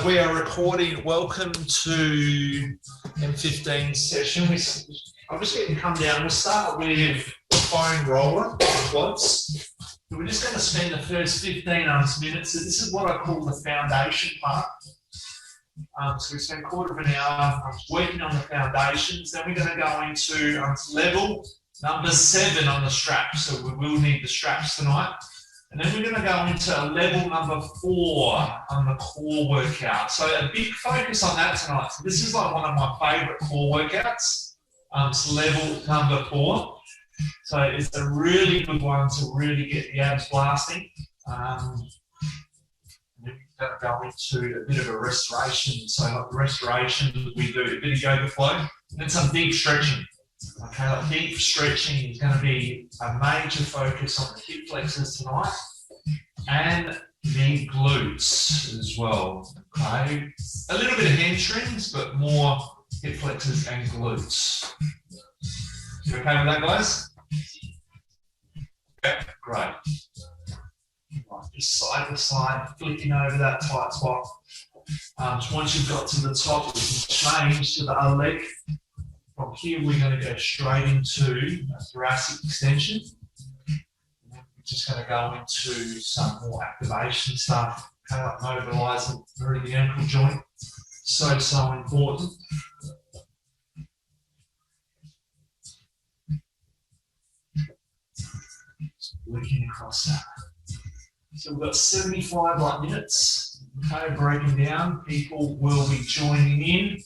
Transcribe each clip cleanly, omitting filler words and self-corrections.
we are recording. Welcome to M15 session. I'm just going to come down. We'll start with the foam roller, quads. We're just going to spend the first 15 minutes. So this is what I call the foundation part. So we spend a quarter of an hour working on the foundations. Then we're going to go into level number 7 on the straps. So we will need the straps tonight. And then we're going to go into level number 4 on the core workout. So a big focus on that tonight. So this is like one of my favourite core workouts. It's level number 4. So it's a really good one to really get the abs blasting. And then we're going to go into a bit of a restoration. So like the restoration, we do a bit of yoga flow and then some deep stretching. Okay, like deep stretching is going to be a major focus on the hip flexors tonight and the glutes as well. Okay, a little bit of hamstrings, but more hip flexors and glutes. You okay with that, guys? Okay, great. Right, just side to side, flicking over that tight spot. So once you've got to the top, we can change to the other leg. From here, we're going to go straight into a thoracic extension. We're just going to go into some more activation stuff, okay, like mobilising through the ankle joint. So important. Just looking across that. So we've got 75 minutes, okay, broken down. People will be joining in.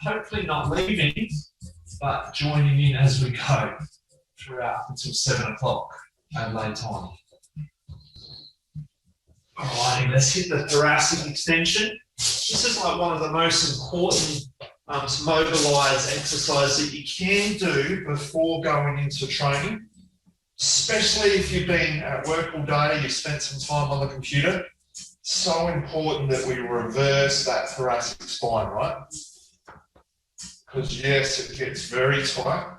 Hopefully not leaving, but joining in as we go throughout until 7 o'clock Adelaide time. Alrighty, let's hit the thoracic extension. This is like one of the most important mobilised exercises that you can do before going into training, especially if you've been at work all day, you've spent some time on the computer. So important that we reverse that thoracic spine, right? Because yes, it gets very tight.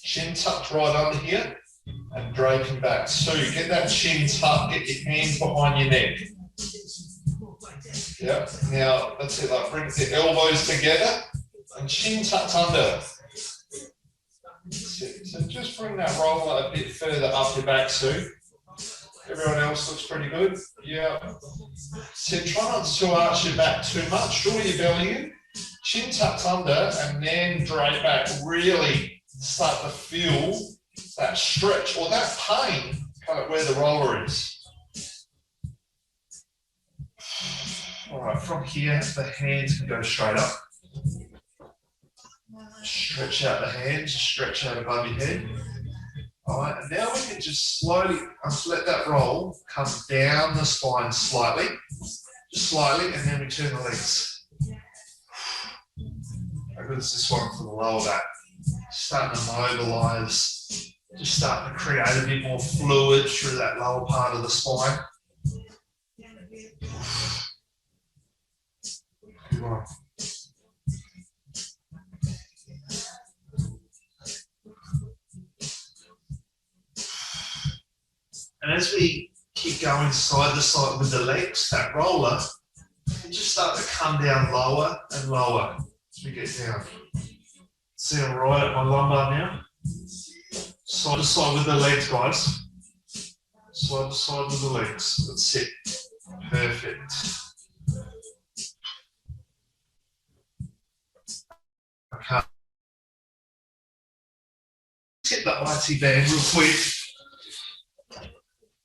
Chin tucked right under here and draping back. So you get that chin tucked, get your hands behind your neck. Yep. Now that's it, like bring the elbows together and chin tucked under. So just bring that roller a bit further up your back, Sue. Everyone else looks pretty good. Yeah. So try not to arch your back too much. Draw your belly in, chin tucked under, and then drape back. Really start to feel that stretch or that pain kind of where the roller is. All right, from here, the hands can go straight up. Stretch out the hands, stretch out above your head. All right, and now we can just slowly let that roll come down the spine slightly, just slightly, and then we turn the legs. How good is this one for the lower back? Starting to mobilise, just starting to create a bit more fluid through that lower part of the spine. Good one. And as we keep going side to side with the legs, that roller, we just start to come down lower and lower as we get down. See, I'm right at my lumbar now. Side to side with the legs, guys. Side to side with the legs. That's it. Perfect. Okay. Let's hit the IT band real quick.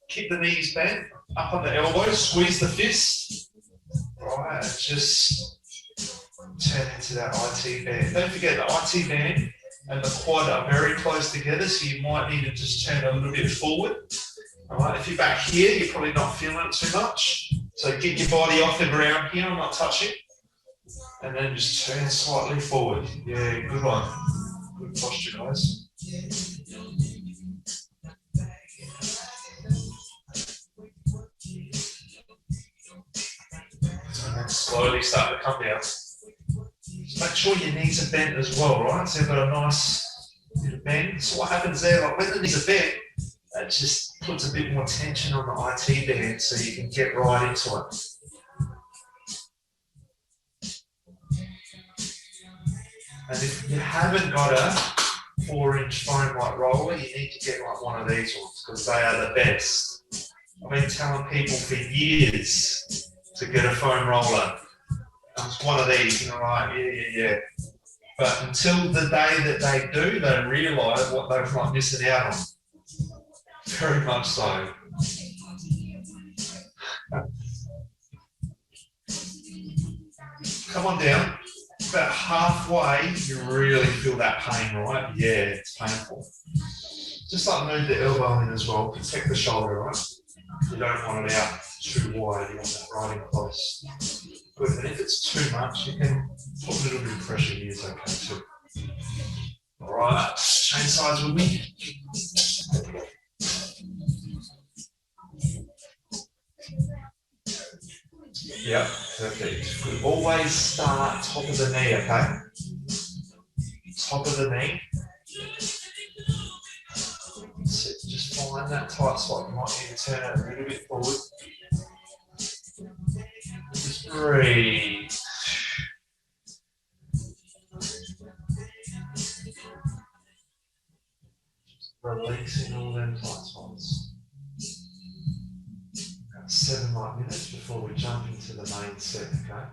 Keep the knees bent, up on the elbows, squeeze the fist. Right, and just turn into that IT band. Don't forget the IT band and the quad are very close together, so you might need to just turn a little bit forward. All right, if you're back here, you're probably not feeling it too much. So get your body off the ground here, I'm not touching. And then just turn slightly forward. Yeah, good one. Good posture, guys. And slowly start to come down. Just make sure your knees are bent as well, right? So you've got a nice bit of bend. So what happens there, like when the knees are bent, It just puts a bit more tension on the IT band so you can get right into it. And if you haven't got a 4-inch foam like roller, you need to get like one of these ones because they are the best. I've been telling people for years to get a foam roller. It's one of these, and they're like, yeah. But until the day that they do, they realise what they're like missing out on. Very much so. Come on down. About halfway, you really feel that pain, right? Yeah, it's painful. Just like move the elbow in as well. Protect the shoulder, right? You don't want it out too wide. You want that right in close. Good. And if it's too much, you can put a little bit of pressure here. Is okay too. All right. Change sides with me. Yep, perfect. Good. Always start top of the knee, okay? Top of the knee. So just find that tight spot. You might need to turn it a little bit forward. Just breathe. Releasing all them tight spots. 7 more minutes before we jump into the main set, okay?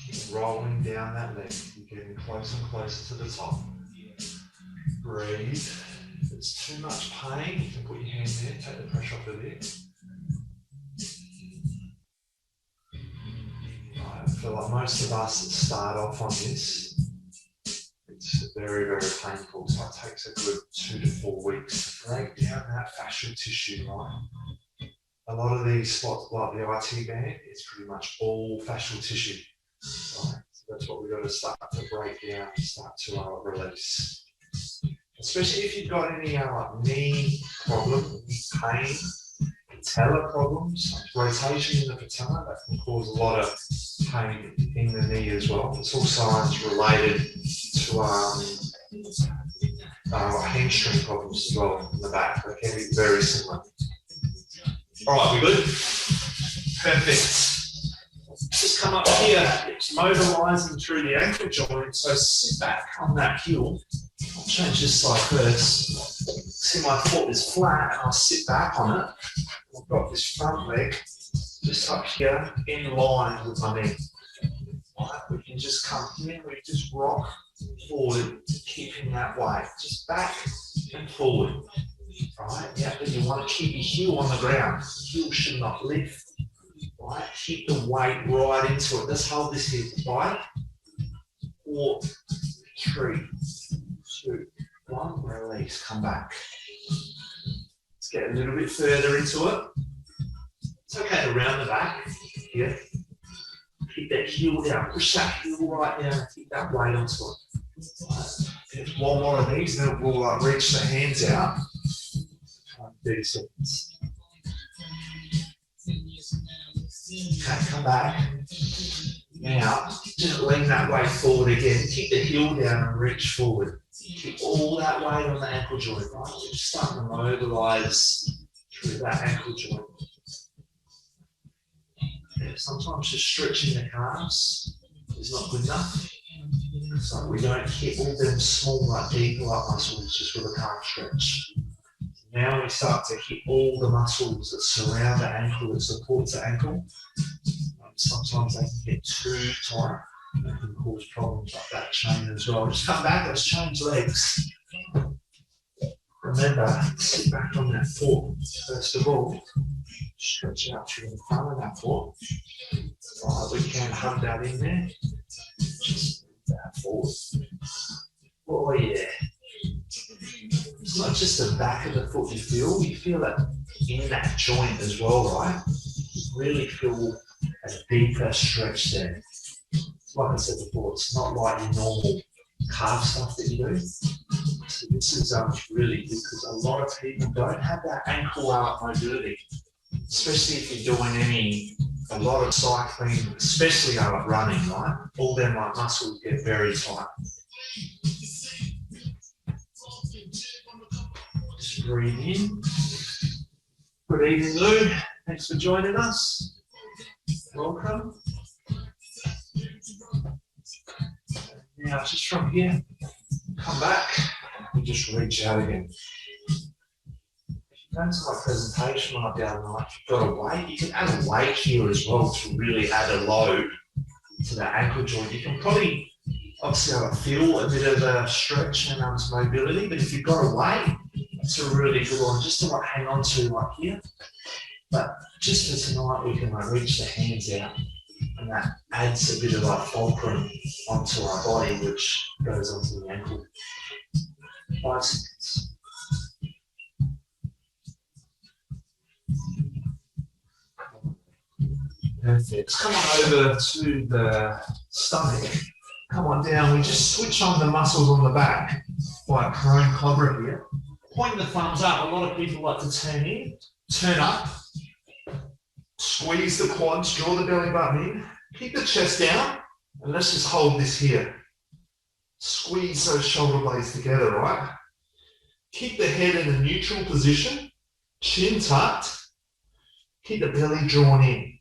Keep rolling down that leg. You're getting closer and closer to the top. Breathe. If it's too much pain, you can put your hand there, take the pressure off of it. I feel like most of us that start off on this, it's very, very painful. So it takes a good 2 to 4 weeks to break down that fascial tissue, right? A lot of these spots, like the IT band, it's pretty much all fascial tissue, right? So that's what we've got to start to break down and start to release. Especially if you've got any like knee problem, knee pain, patella problems, rotation in the patella, that can cause a lot of pain in the knee as well. It's all signs related to hamstring problems as well in the back. They can be very similar. All right, we good? Perfect. Just come up here. It's mobilising through the ankle joint. So sit back on that heel. I'll change this side first. See, my foot is flat and I'll sit back on it. I've got this front leg just up here in line with my knee. Right, we can just come here, we just rock forward, keeping that weight. Just back and forward. Right, yeah, but you want to keep your heel on the ground. Heel should not lift. Right, keep the weight right into it. Let's hold this here for 5, 4, 3, 2, 1, release, come back. Get a little bit further into it. It's okay to round the back here. Keep that heel down. Push that heel right down and keep that weight onto it. Right. One more of these, then we'll reach the hands out. 30 seconds. Okay, come back. Now, just lean that weight forward again. Keep the heel down and reach forward. Keep all that weight on the ankle joint, right? We're just starting to mobilise through that ankle joint. Yeah, sometimes just stretching the calves is not good enough. So we don't hit all them small, like deeper muscles just with a calf stretch. Now we start to hit all the muscles that surround the ankle, that supports the ankle. Sometimes they can get too tight. That can cause problems like that chain as well. Just come back, let's change legs. Remember, sit back on that foot. First of all, stretch out through the front of that foot. Right, we can hug that in there. Just move that forward. Oh yeah. It's not just the back of the foot you feel it in that joint as well, right? You really feel a deeper stretch there. Like I said before, it's not like your normal calf stuff that you do. So this is really good because a lot of people don't have that ankle mobility, especially if you're doing any a lot of cycling, especially like running, right? All them like muscles get very tight. Just breathe in. Good evening, Lou. Thanks for joining us. Welcome. Now, just from here, come back and just reach out again. Going to my presentation like the other night, you've got a weight. You can add a weight here as well to really add a load to the ankle joint. You can probably obviously feel a bit of a stretch and mobility, but if you've got a weight, it's a really good one just to like hang on to like here. But just for tonight, we can like reach the hands out, and that adds a bit of like fulcrum onto our body, which goes onto the ankle. 5 seconds. Perfect. Come on over to the stomach. Come on down. We just switch on the muscles on the back, like prone cobra here. Point the thumbs up. A lot of people like to turn in, turn up, squeeze the quads, draw the belly button in, keep the chest down, and let's just hold this here. Squeeze those shoulder blades together, right? Keep the head in a neutral position, chin tucked, keep the belly drawn in.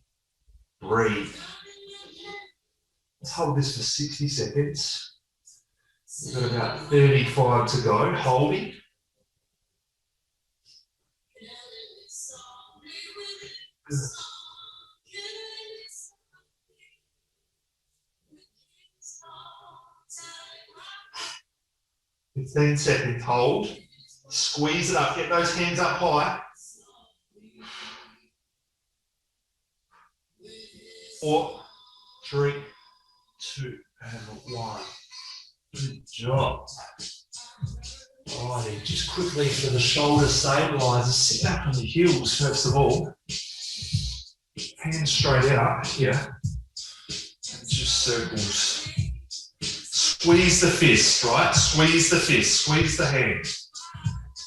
Breathe. Let's hold this for 60 seconds. We've got about 35 to go. Holding. Good. 15 seconds. Hold. Squeeze it up. Get those hands up high. 4, 3, 2, and 1. Good job. Alrighty, just quickly for the shoulder stabilizers, sit back on the heels first of all. Hands straight out here. And just circles. Squeeze the fist, right? Squeeze the fist, squeeze the hand.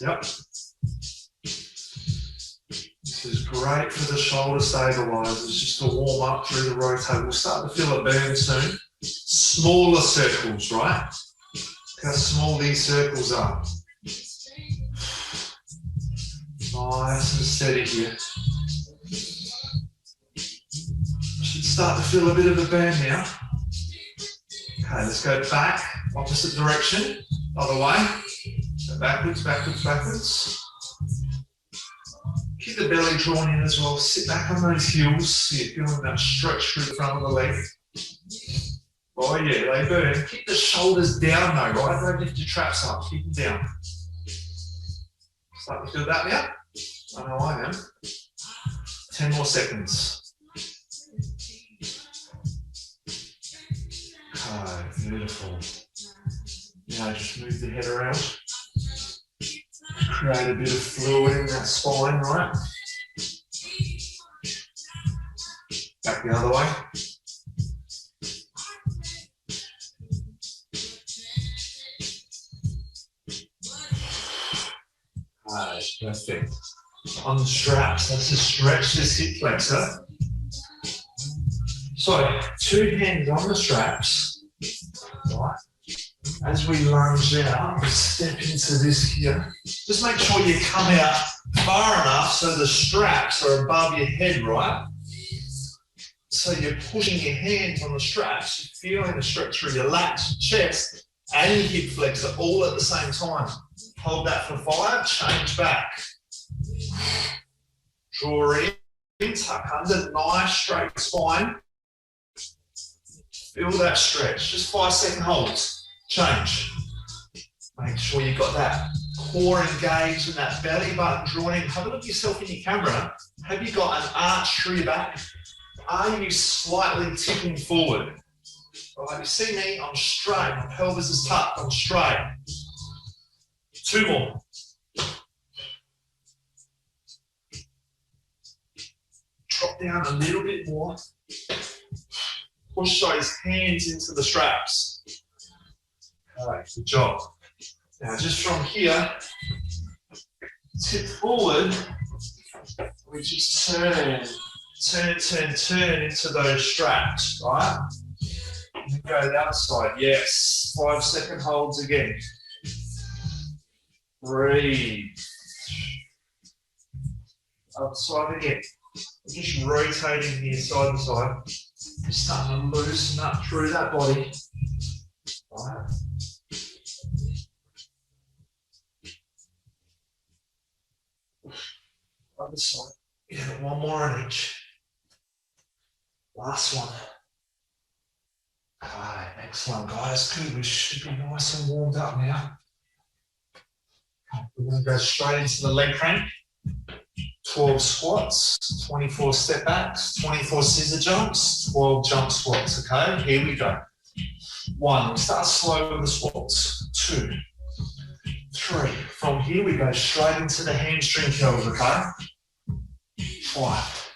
Yep. This is great for the shoulder stabilizers, just to warm up through the rotate. We'll start to feel it burn soon. Smaller circles, right? Look how small these circles are. Nice and steady here. Should start to feel a bit of a burn now. Okay, let's go back, opposite direction, other way. So backwards, backwards, backwards. Keep the belly drawn in as well. Sit back on those heels so you're feeling that stretch through the front of the leg. Oh yeah, they burn. Keep the shoulders down though, right? Don't lift your traps up. Keep them down. Start to feel that now? I know I am. 10 more seconds. Okay, beautiful. Now just move the head around. Create a bit of fluid in that spine, right? Back the other way. Okay, perfect. On the straps, let's just stretch this hip flexor. So, 2 hands on the straps, right? As we lunge out, we step into this here. Just make sure you come out far enough so the straps are above your head, right? So you're pushing your hands on the straps, you're feeling the stretch through your lats, chest, and your hip flexor all at the same time. Hold that for 5, change back. Draw in, tuck under, nice straight spine. Feel that stretch, just 5-second holds. Change. Make sure you've got that core engaged and that belly button drawn in. Have a look at yourself in your camera. Have you got an arch through your back? Are you slightly tipping forward? All right, you see me, I'm straight. My pelvis is tucked, I'm straight. 2 more. Drop down a little bit more. Push those hands into the straps. Alright, good job. Now just from here, tip forward, we just turn turn into those straps, right? And go the other side, yes. 5-second holds again. Breathe. Other side again. Just rotating here side to side. You're starting to loosen up through that body. Right. Other side. Yeah, one more on each. Last one. Okay, excellent, guys. Good. We should be nice and warmed up now. We're going to go straight into the leg crank. 12 squats, 24 step backs, 24 scissor jumps, 12 jump squats. Okay, here we go. 1. We start slow with the squats. 2, 3. From here we go straight into the hamstring curls. Okay. 5,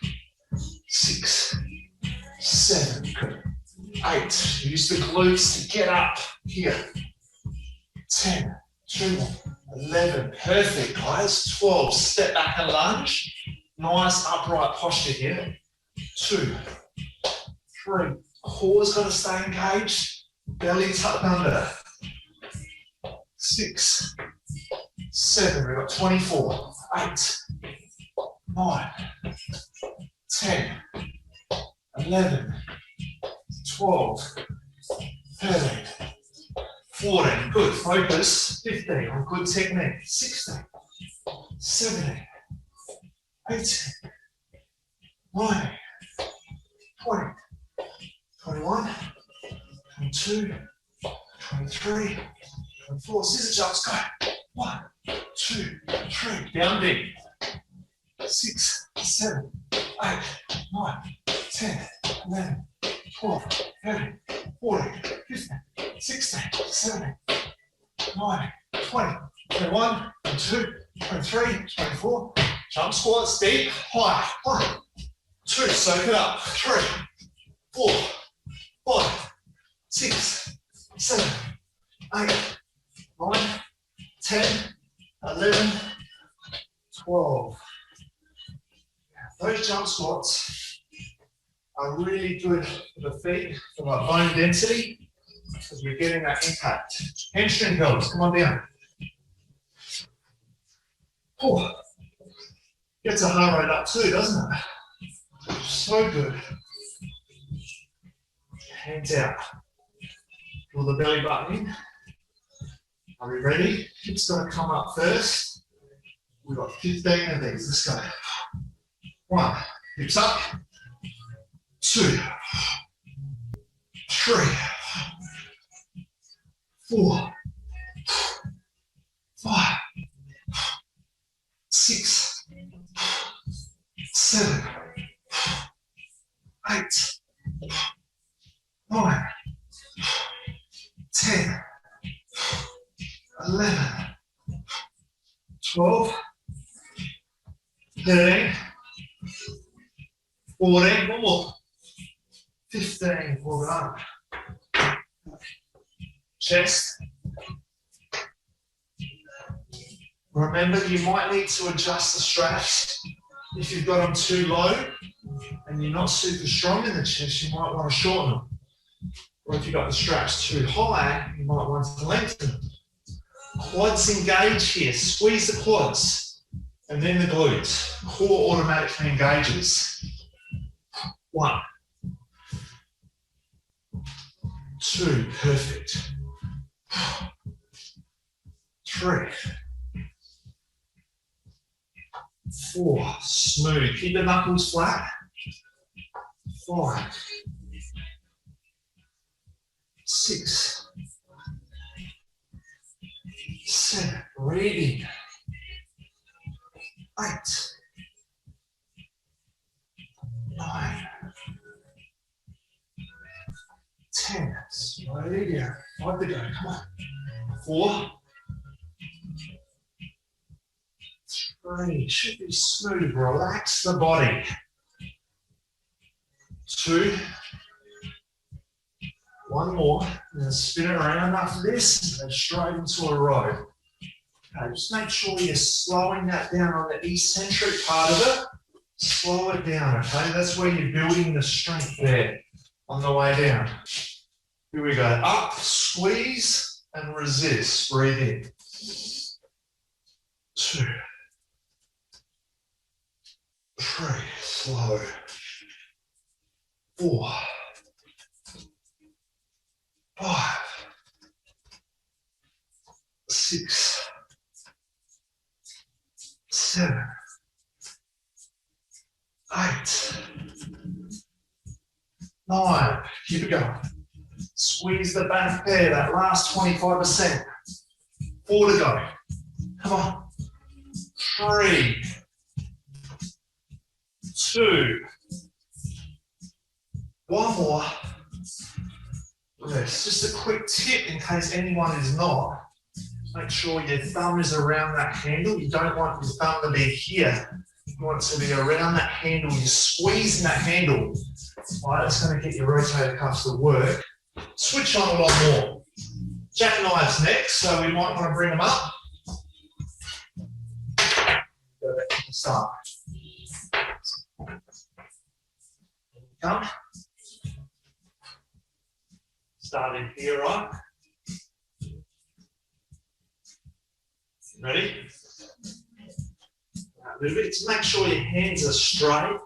6, 7, 8. Use the glutes to get up here. 10, 2, 11. Perfect, guys. 12. Step back and lunge. Nice upright posture here. 2, 3. Core's got to stay engaged. Belly tucked under. 6, 7. We've got 24. 8, 9, 10, 11, 12, 13, 14. Good. Focus. 15 on good technique. 16, 17, 18, 19, 20, 21, 22, 23, 24. Scissor jumps. Go. 1, 2, 3. Down deep. 6, 7, 8, 9, 10, 11, 12, 13, 14, 15, 16, 17, 19, 20, 21, 22, 23, 24. Jump squats deep, high. 1, 2, soak it up. 3, 4, 5, 6, 7, 8, 9, 10, 11, 12. Those jump squats are really good for the feet, for our bone density, because we're getting that impact. Hamstring curls, come on down. Oh, gets a heart rate up too, doesn't it? So good. Hands out. Pull the belly button in. Are we ready? Hips got to come up first. We've got 15 of these. Let's go. 1, hips up. 2, 3, 4, 5, 6, 7, 8, 9, 10, 11, 12, 13, 14, one more, 15, well done. Chest. Remember, you might need to adjust the straps. If you've got them too low and you're not super strong in the chest, you might want to shorten them. Or if you've got the straps too high, you might want to lengthen them. Quads engage here. Squeeze the quads. And then the glutes. Core automatically engages. 1, 2, perfect. 3, 4, smooth. Keep the knuckles flat. 5, 6, 7, breathing. 8, 9, 10, slowly down. 5 to go, come on. 4, 3, should be smooth, relax the body. 2, 1 more, and then spin it around after this, and then straight into a row. Okay, just make sure you're slowing that down on the eccentric part of it, Slow it down, okay? That's where you're building the strength there on the way down. Here we go. Up, squeeze, and resist. Breathe in. 2, 3, slow. 4, 5, 6, 7, 8, 9. Keep it going. Squeeze the back there, that last 25%. 4 to go. Come on. 3, 2. One more. Rest. Just a quick tip in case anyone is not. Make sure your thumb is around that handle. You don't want your thumb to be here. You want it to be around that handle. You're squeezing that handle. All right, that's going to get your rotator cuffs to work. Switch on a lot more. Jackknives next, so we might want to bring them up. Go back to the start. Come. Starting here, right? Ready? A little bit. Just make sure your hands are straight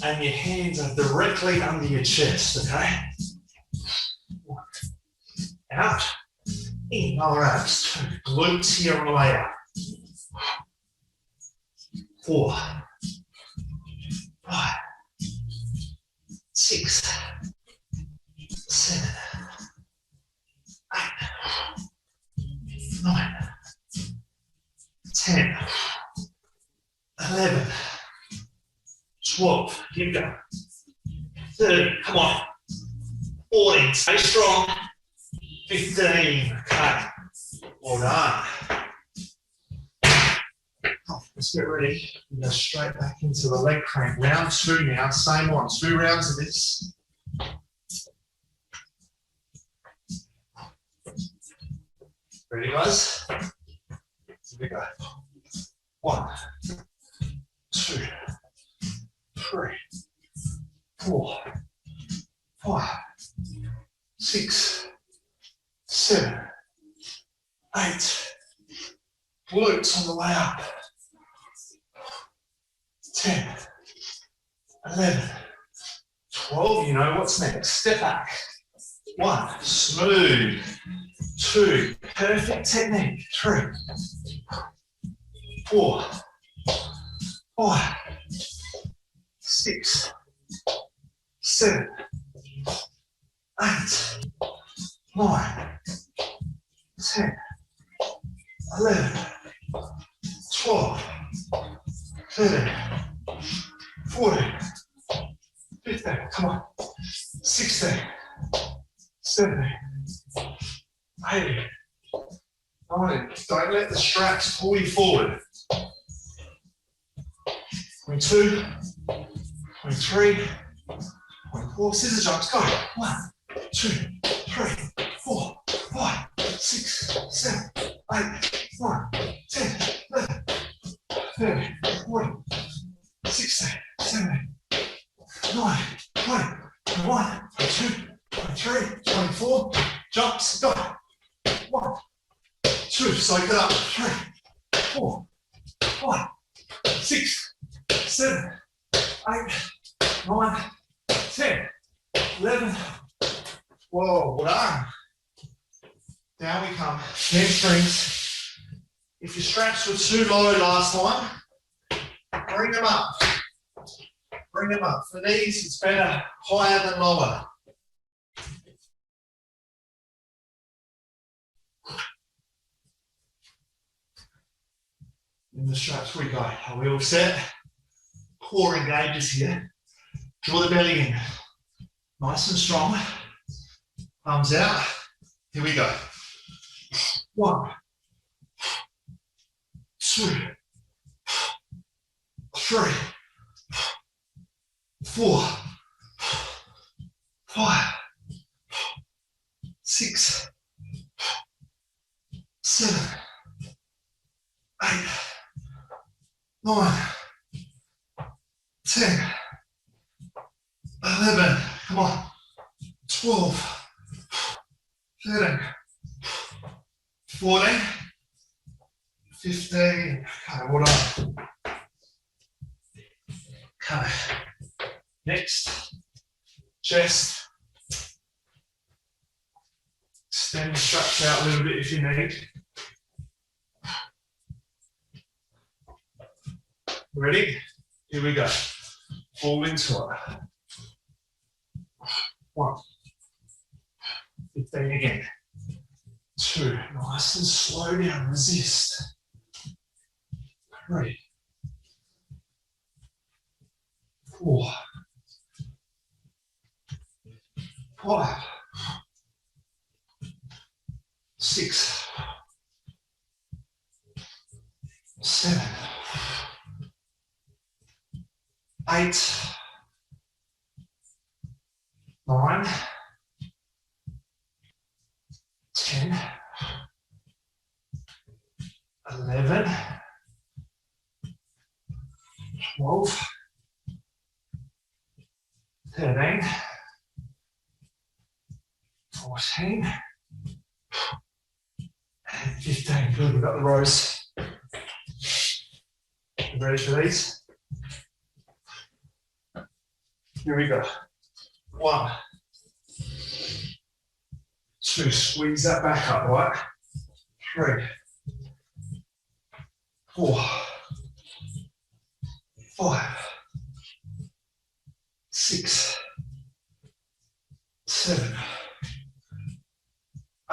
and your hands are directly under your chest, okay? Out. In, lower abs. 2. Glutes here on the way out. 4, 5, 6, 7, 8, 9, 10, 11, 12, keep going. 13, come on. 14, stay strong. 15, okay. Well done. Let's get ready. We go straight back into the leg crank. Round 2 now, same one. 2 rounds of this. Ready, guys? Here we go. 1, 2, 3, 4, 5, 6, 7, 8. Glutes on the way up. 10, 11, 12. You know what's next. Step back. 1, smooth. 2, perfect technique. 3, 4, 5, 6, 7, 8, 9, 10, 11, 12, 13, 14, 15, come on, 16, 17, 18, 19, don't let the straps pull you forward. 22, 23, 24, scissor jumps, go. 1, 2, 3, 4, 5, 6, 7, 8, 9, 10, 11, 13, 14, 16, 17, 19, 20, 21, 22, 23, 24, jumps, go. 1, 2, soak it up. 3, 4, 5, 6, 7, 8, 9, 10, 11. Whoa, well done. Down we come. Hamstrings. If your straps were too low last time, bring them up. Bring them up. For these, it's better higher than lower. In the straps we go. Are we all set? Core engages here. Draw the belly in. Nice and strong. Thumbs out. Here we go. 1, 2, 3, 4, 5, 6, 7, 8, 9, Come on. 12, 13, 14, 15. Okay, well done. Okay. Next, chest. Extend the straps out a little bit if you need. Ready? Here we go. Fall into it. 1. 15 again. 2. Nice and slow down. Resist. 3. 4. 5. 6. 7. 8. 9. 10. 11. 12. 13. 14. And 15. Good, we've got the rows. You ready for these? Here we go. 1. 2, squeeze that back up, right? 3. 4. 5. 6. 7.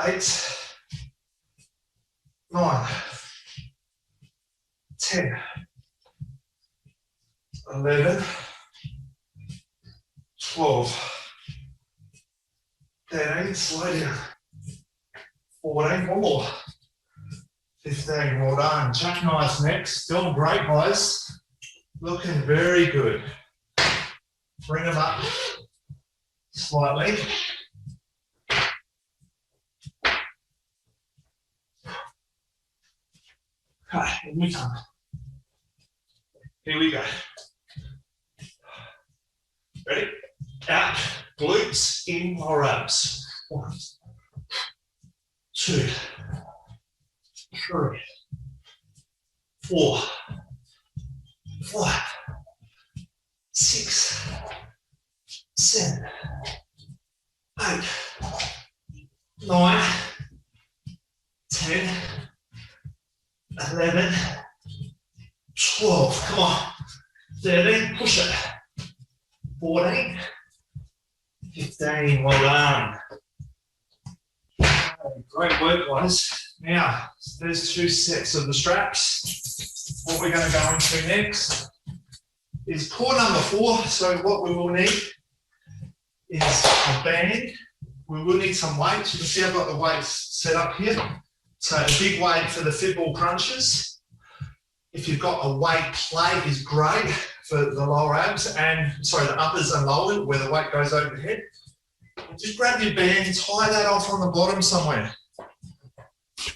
8. 9. 10. 11. 12. 13, slow down. 14, one more. 15, well done. Jackknife next. Doing great, guys. Looking very good. Bring them up slightly. Okay, in we come. Here we go. Ready? Out. Glutes in or abs. 1, 2, 3, 4, 5, 6, 7, 8, 9, 10, 11, 12. Come on. 13, push it. 14, 15, well done. Great work, guys. Now, there's 2 sets of the straps. What we're going to go into next is core number 4. So what we will need is a band. We will need some weights. You can see I've got the weights set up here. So a big weight for the football crunches. If you've got a weight plate is great for the lower abs and, sorry, the uppers and lower where the weight goes over the head. Just grab your band, tie that off on the bottom somewhere.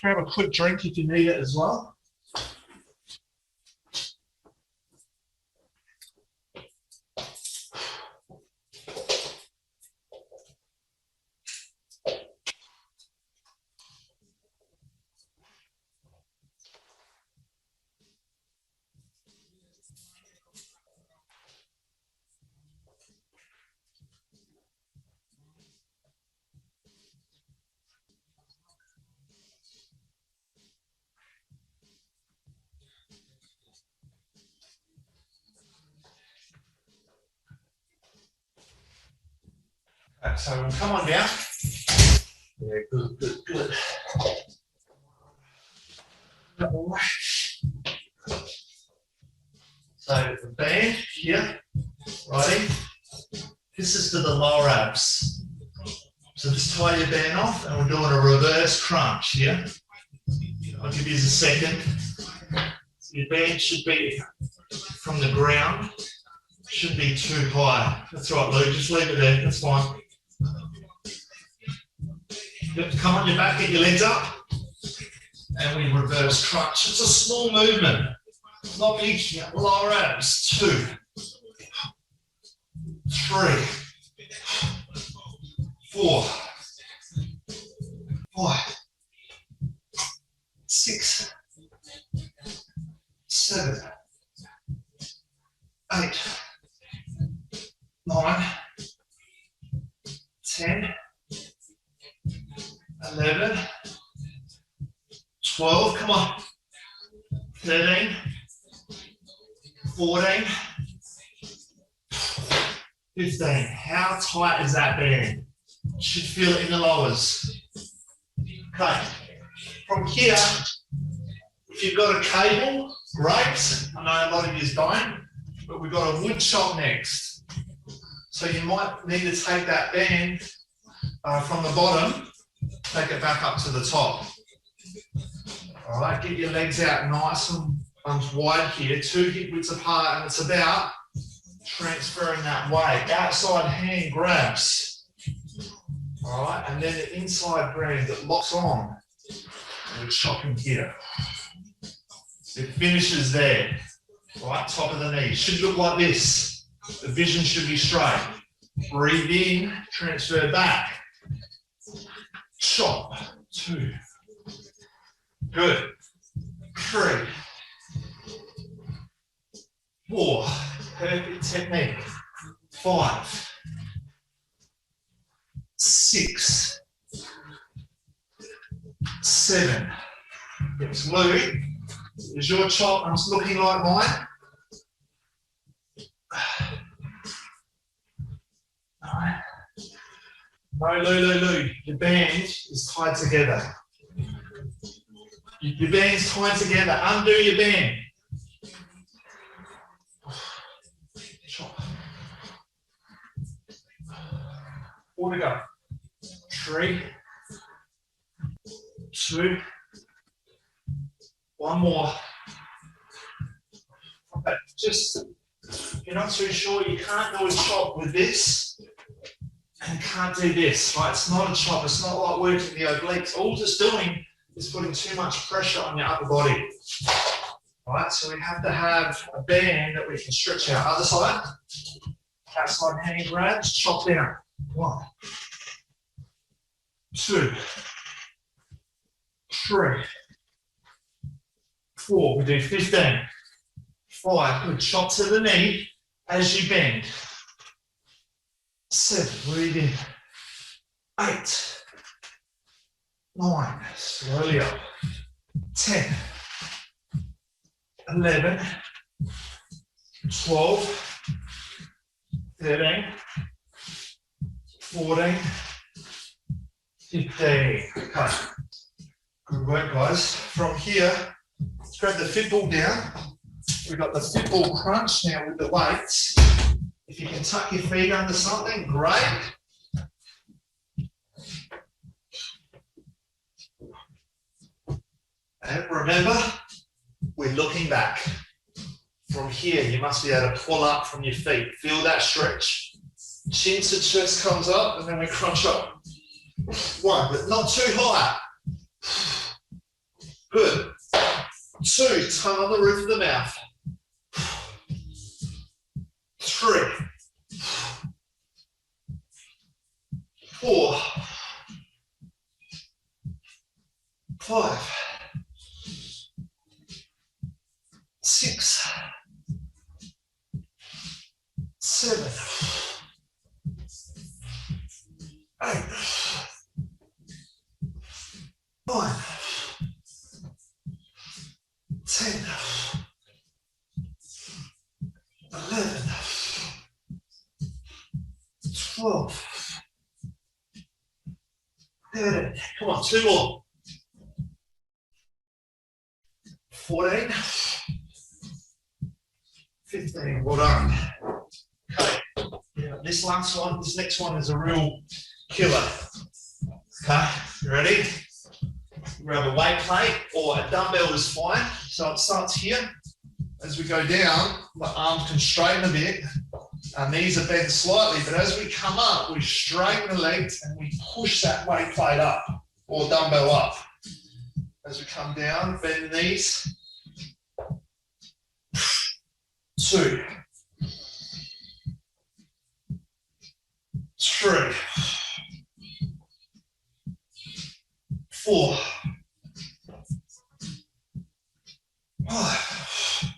Grab a quick drink if you need it as well. Right, so we'll come on down. Yeah, good, good, good. So the band here, righty. This is for the lower abs. So just tie your band off and we're doing a reverse crunch here. I'll give you a second. So your band should be from the ground. Shouldn't be too high. That's right, Lou, just leave it there, that's fine. Come on your back, get your legs up. And we reverse crunch. It's a small movement. Not big here. Lower abs. 2, 3, 4, 5, 6, 7, 8, 9, 10, 11, 12, come on, 13, 14, 15. How tight is that band? You should feel it in the lowers. Okay, from here, if you've got a cable, great. I know a lot of you don't, but we've got a wood chop next. So you might need to take that band from the bottom, take it back up to the top. All right, get your legs out nice and wide here, 2 hip widths apart, and it's about transferring that weight. Outside hand grabs. All right, and then the inside band that locks on. We're chopping here. It finishes there. Right, top of the knee. Should look like this. The vision should be straight. Breathe in, transfer back. Chop. 2. Good. 3. 4. Perfect technique. 5. 6. 7. It's Lou. Is your chop looking like mine? 9. No, Lou. Your band is tied together. Your band's tied together. Undo your band. Chop. 4 to go. 3. 2. 1 more. Okay, just if you're not too sure, you can't do a chop with this and can't do this, right? It's not a chop, it's not like working the obliques. All it's doing is putting too much pressure on your upper body. Right, so we have to have a band that we can stretch out. Other side, outside hand grabs, chop down. 1, 2, 3, 4, we do 15. 5, good, chop to the knee as you bend. 7, breathe in. 8, 9, slowly up. 10, 11, 12, 13, 14, 15. Okay, good work, guys. From here, let's grab the fit ball down. We've got the fit ball crunch now with the weights. If you can tuck your feet under something, great. And remember, we're looking back. From here, you must be able to pull up from your feet. Feel that stretch. Chin to chest comes up, and then we crunch up. 1, but not too high. Good. 2, tongue on the roof of the mouth. 3, 4, 5, 6, 7, 8, 9, 10, 11, 12, 13, come on, 2 more. 14, 15, well done. Okay, yeah, this next one is a real killer. Okay, you ready? Grab a weight plate or a dumbbell is fine. So it starts here. As we go down, my arms can straighten a bit. Our knees are bent slightly, but as we come up, we straighten the legs and we push that weight plate up or dumbbell up. As we come down, bend the knees. 2, 3, 4, 5,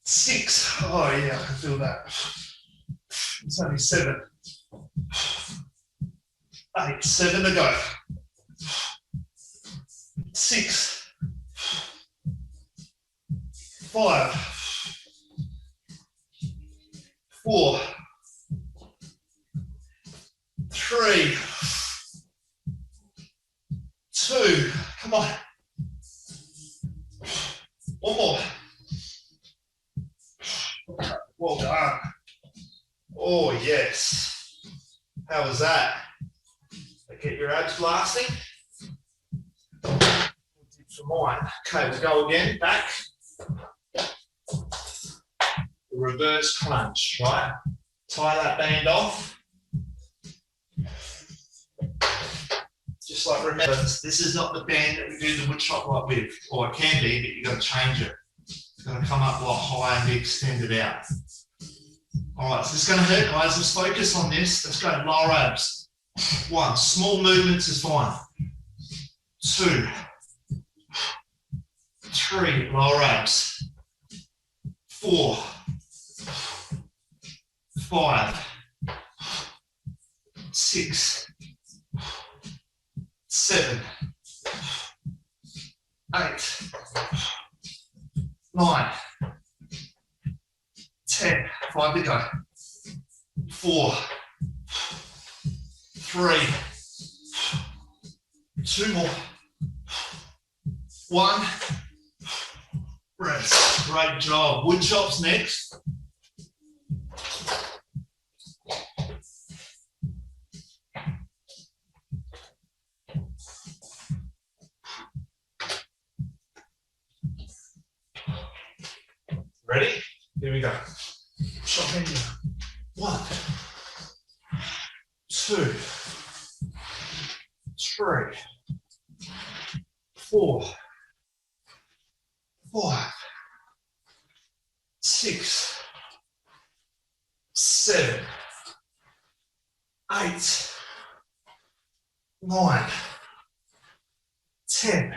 6. Oh yeah, I can feel that. It's only 7. 8, 7 to go. 6, 5, 4, 3, 2. Come on. One more. Well done. Oh yes. How was that? Get your abs blasting. For mine. Okay, we'll go again. Back. The reverse crunch, right? Tie that band off. Just like remember, this is not the band that we do the wood chop like with, or it can be, but you've got to change it. It's going to come up a lot higher and be extended out. All right, so this is going to hurt, guys. Let's focus on this. Let's go lower abs. 1, small movements is fine. 2, 3, lower abs. 4, 5, 6, 7, 8, 9, 10. 5 to go. 4, 3, 2 more. 1. Rest. Great job. Wood chops next. Ready? Here we go. Chop in. 1, 2, 3, 4, 5, 6, 7, 8, 9, 10,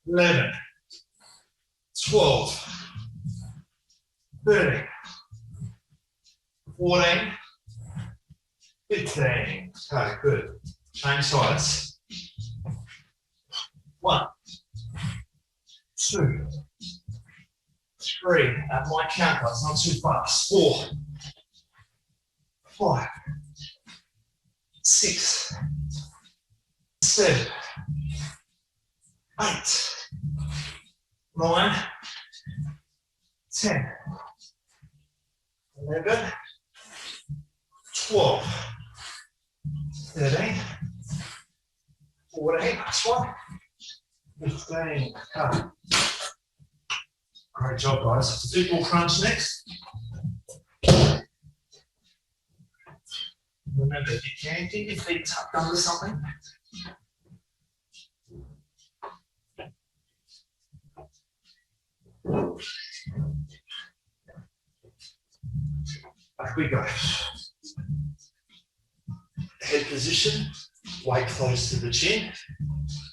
11, 12, 13, 14, 15. Okay, good. Change sides. 1, 2, 3. At my count, guys, not too fast. 4, 5, 6, 7, 8, 9, 10, 11, 12, 13, 14, last one, 15. Okay. Great job, guys. A bit more crunch next. Remember, if you can, keep your feet tucked under something. Back we go. Head position, weight close to the chin.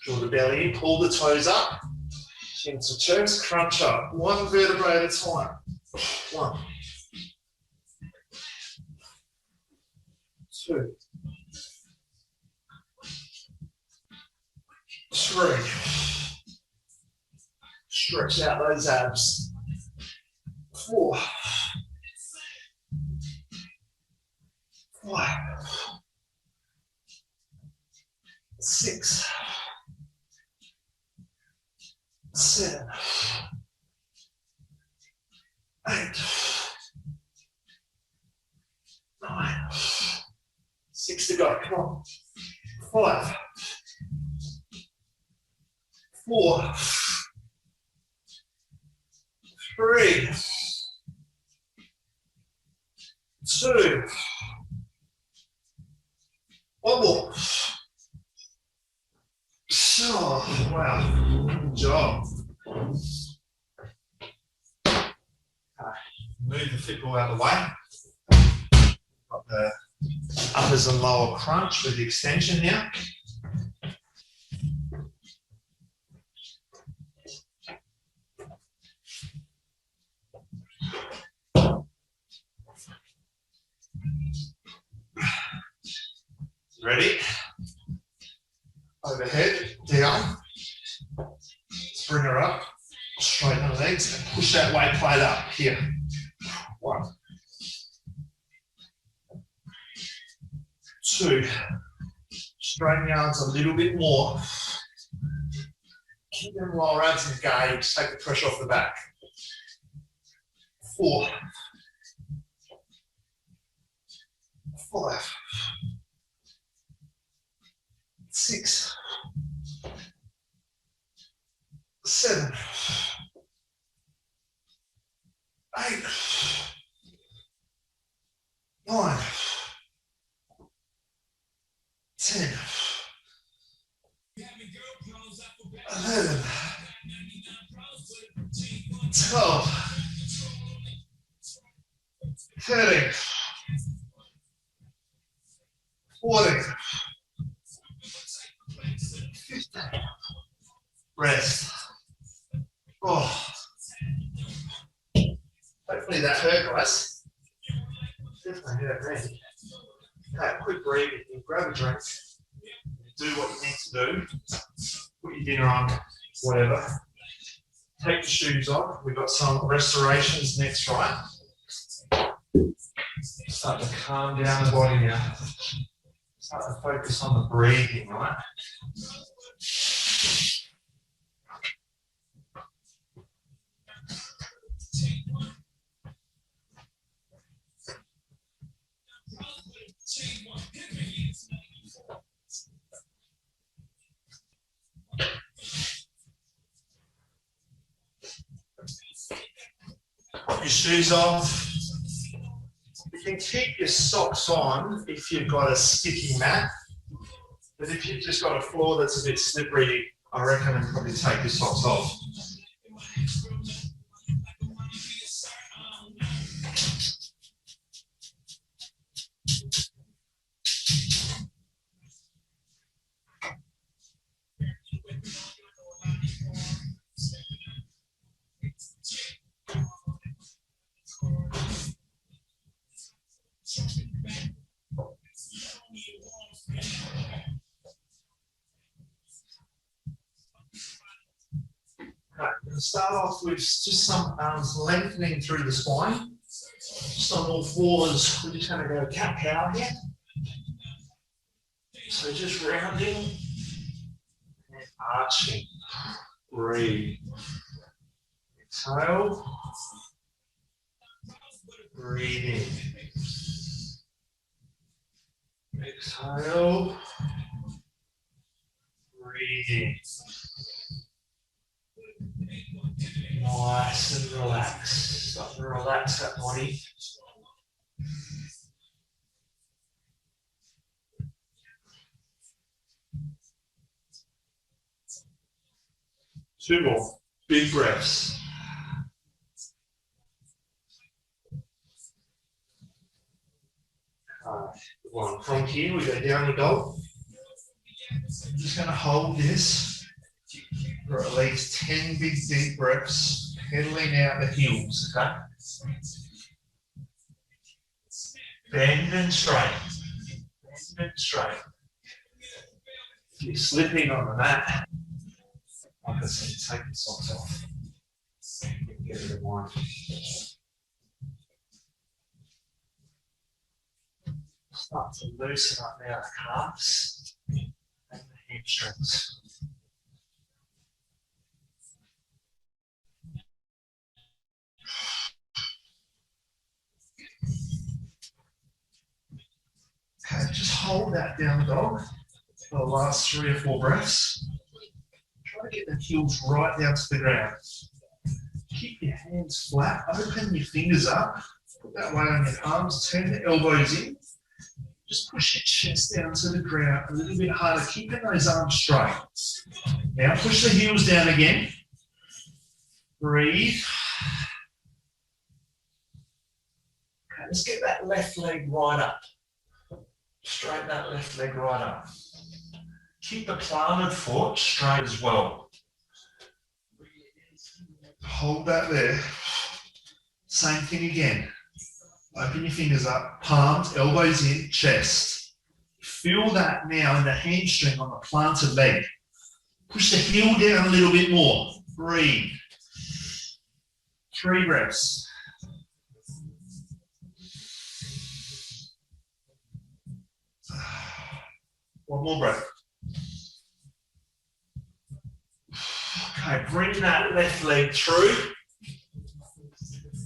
Draw the belly in, pull the toes up. Chin to chest, crunch up. 1 vertebrae at a time. 1, 2, 3. Stretch out those abs. 4, 5, 6, 7, 8, 9, 6 to go. Come on. 5, 4, 3, 2. One more. Oh, wow. Good job. Okay. Move the football out of the way. Got the Uppers and lower crunch with the extension now. Ready? Overhead, down. Bring her up. Straighten her legs and push that weight plate up. Here. 1, 2. Straighten your arms a little bit more. Keep them lower abs engaged. Take the pressure off the back. 4, 5, 6, 7, 8, 9, 10, 11, 12, 13, 14, 15. Rest. Oh. Hopefully that hurt, guys. Definitely hurt me. Okay, quick breathing. Grab a drink. Do what you need to do. Put your dinner on, whatever. Take the shoes off. We've got some restorations next, right? Start to calm down the body now. Start to focus on the breathing, right? Put your shoes off. You can keep your socks on if you've got a sticky mat, but if you've just got a floor that's a bit slippery, I reckon I'd probably take your socks off. Okay, I'm going to start off with just some arms lengthening through the spine. Just on all fours, we're just going to go cat-cow here. So just rounding and arching. Breathe. Exhale. Breathe in. Exhale. Breathe in. Nice and relaxed. Start to relax that body. Two more. Big breaths. One. From here, we go down the dog. I'm just going to hold this for at least 10 big deep breaths, pedaling out the heels, okay? Bend and straight. Bend and straight. If you're slipping on the mat, like I said, take your socks off. Get rid of one. Start to loosen up now the calves and the hamstrings. Okay, just hold that down dog for the last 3 or 4 breaths. Try to get the heels right down to the ground. Keep your hands flat, open your fingers up, put that weight on your palms, turn the elbows in. Just push your chest down to the ground a little bit harder, keeping those arms straight. Now push the heels down again. Breathe. Okay, let's get that left leg right up. Straighten that left leg right up. Keep the planted foot straight as well. Hold that there. Same thing again. Open your fingers up, palms, elbows in, chest. Feel that now in the hamstring on the planted leg. Push the heel down a little bit more. Breathe. 3 breaths. One more breath. Okay, bring that left leg through.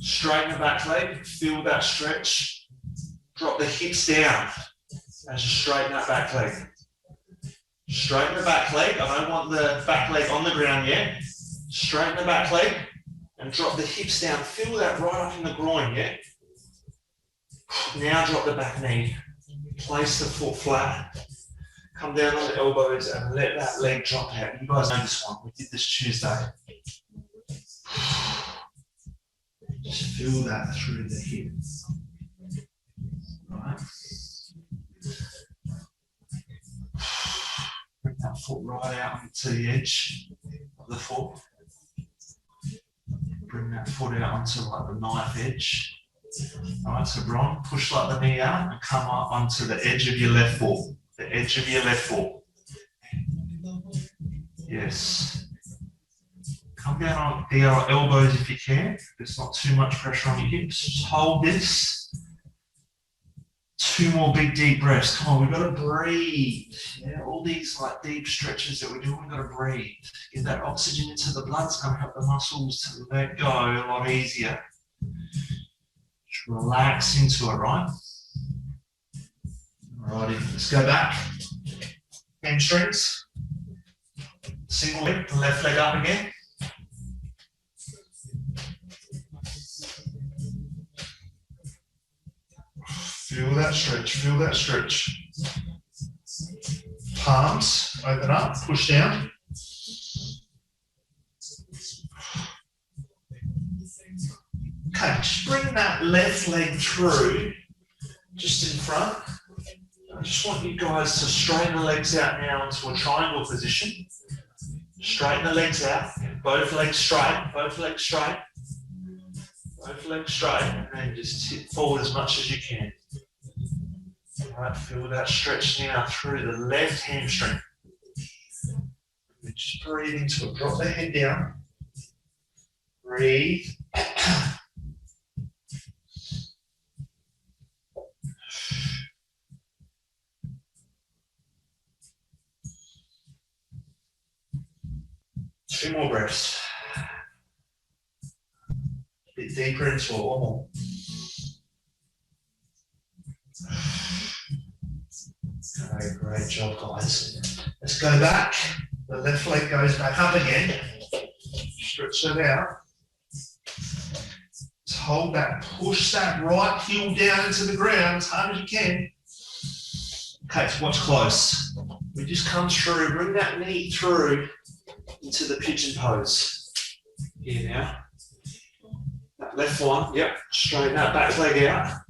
Straighten the back leg, feel that stretch. Drop the hips down as you straighten that back leg. Straighten the back leg. I don't want the back leg on the ground yet. Straighten the back leg and drop the hips down. Feel that right up in the groin, yeah? Now drop the back knee. Place the foot flat. Come down on the elbows and let that leg drop out. You guys know this one. We did this Tuesday. Just feel that through the hip. Right. Bring that foot right out onto the edge of the foot. Bring that foot out onto like the knife edge. Alright, so Bron, push like the knee out and come up onto the edge of your left foot. The edge of your left foot. Yes. Come down on the elbows if you can. There's not too much pressure on your hips. Just hold this. 2 more big deep breaths. Come on, we've got to breathe. Yeah, all these like deep stretches that we're doing, we've got to breathe. Get that oxygen into the blood. It's going to help the muscles to let go a lot easier. Just relax into it, right? Alrighty, let's go back. Hamstrings. Single leg, left leg up again. Feel that stretch, feel that stretch. Palms, open up, push down. Okay, just bring that left leg through, just in front. I just want you guys to straighten the legs out now into a triangle position. Straighten the legs out, both legs straight, both legs straight. Both legs straight, and then just tip forward as much as you can. All right, feel that stretch now through the left hamstring. Just breathe into it. Drop the head down. Breathe. Two more breaths. A bit deeper into it. One more. Okay, great job, guys. Let's go back. The left leg goes back up again. Stretch it out. Just hold that. Push that right heel down into the ground as hard as you can. Okay, so watch close. We just come through. Bring that knee through into the pigeon pose. Here now. That left one. Yep. Straighten that back leg out.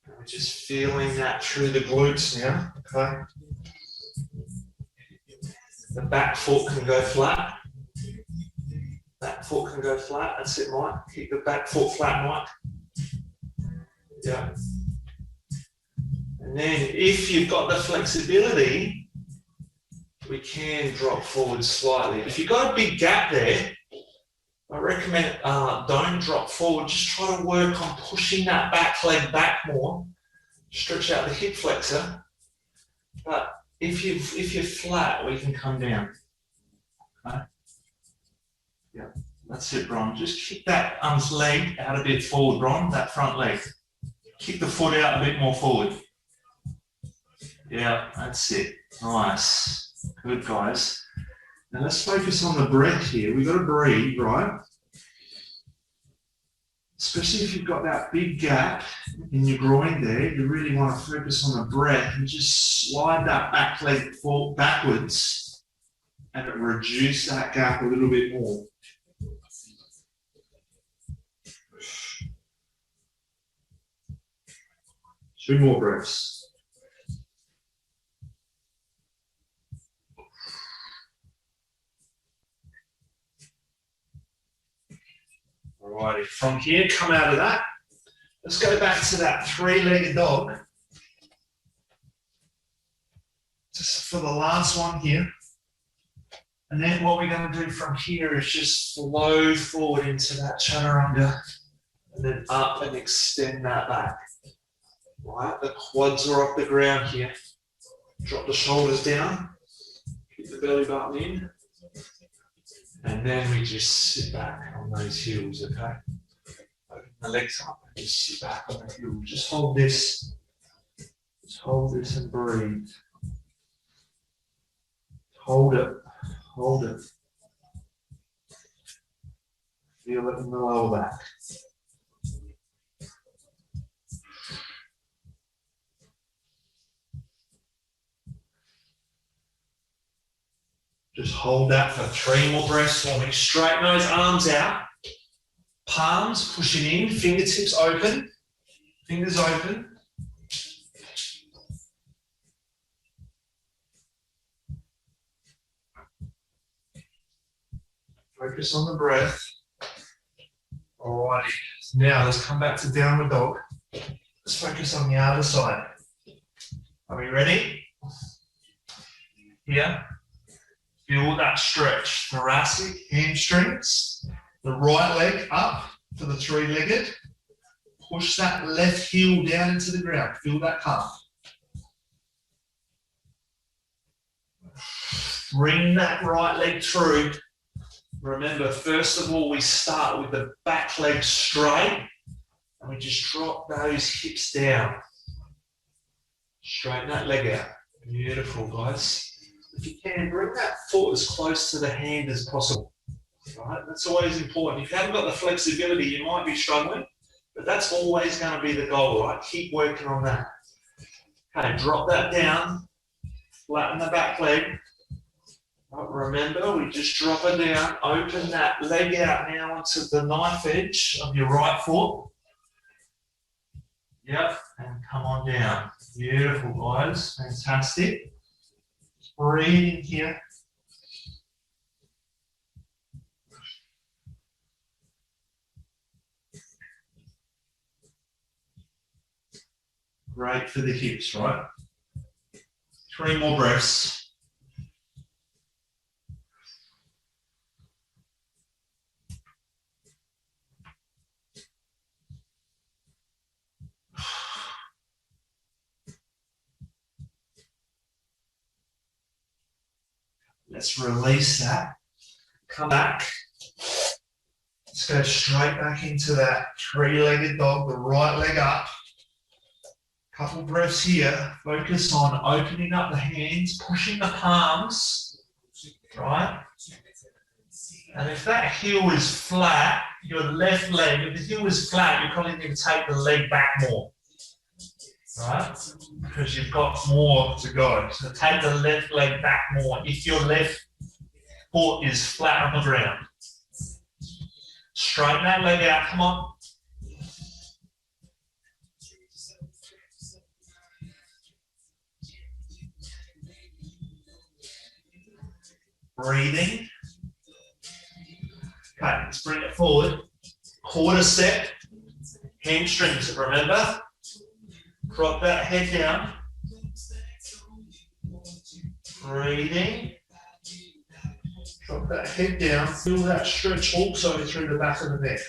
We're just feeling that through the glutes now. Okay. The back foot can go flat. Back foot can go flat. That's it, Mike. Keep the back foot flat, Mike. Yeah. And then if you've got the flexibility, we can drop forward slightly. If you've got a big gap there, I recommend don't drop forward. Just try to work on pushing that back leg back more. Stretch out the hip flexor. But if you're flat, we can come down. Okay. Yeah, that's it, Bron. Just kick that leg out a bit forward, Bron. That front leg. Kick the foot out a bit more forward. Yeah, that's it. Nice. Good, guys. Now let's focus on the breath here. We've got to breathe, right? Especially if you've got that big gap in your groin there, you really want to focus on the breath and just slide that back leg forward backwards and it reduce that gap a little bit more. Two more breaths. Alrighty, from here, come out of that. Let's go back to that three-legged dog. Just for the last one here. And then what we're going to do from here is just flow forward into that chaturanga and then up and extend that back. Right, the quads are off the ground here. Drop the shoulders down, keep the belly button in, and then we just sit back on those heels, okay? Open the legs up and just sit back on the heels. Just hold this. Just hold this and breathe. Hold it. Hold it. Feel it in the lower back. Just hold that for 3 more breaths for me. Straighten those arms out. Palms pushing in, fingertips open, fingers open. Focus on the breath. Alrighty, now let's come back to downward dog. Let's focus on the other side. Are we ready? Here. Feel that stretch. Thoracic, hamstrings. The right leg up for the three-legged. Push that left heel down into the ground. Feel that calf. Bring that right leg through. Remember, first of all, we start with the back leg straight and we just drop those hips down. Straighten that leg out. Beautiful, guys. If you can, bring that foot as close to the hand as possible. Right? That's always important. If you haven't got the flexibility, you might be struggling, but that's always going to be the goal, right? Keep working on that. Okay, drop that down, flatten the back leg. Right, remember, we just drop it down, open that leg out now onto the knife edge of your right foot. Yep, and come on down. Beautiful, guys. Fantastic. Breathe in here. Great for the hips, right? 3 more breaths. Let's release that. Come back. Let's go straight back into that three-legged dog, the right leg up. Couple breaths here. Focus on opening up the hands, pushing the palms, right? And if that heel is flat, your left leg, if the heel is flat, you probably need to take the leg back more, right? Because you've got more to go. So take the left leg back more if your left foot is flat on the ground. Straighten that leg out, come on. Breathing. Okay, let's bring it forward. Quarter step, hamstrings, remember? Drop that head down. Breathing. Drop that head down. Feel that stretch also through the back of the neck.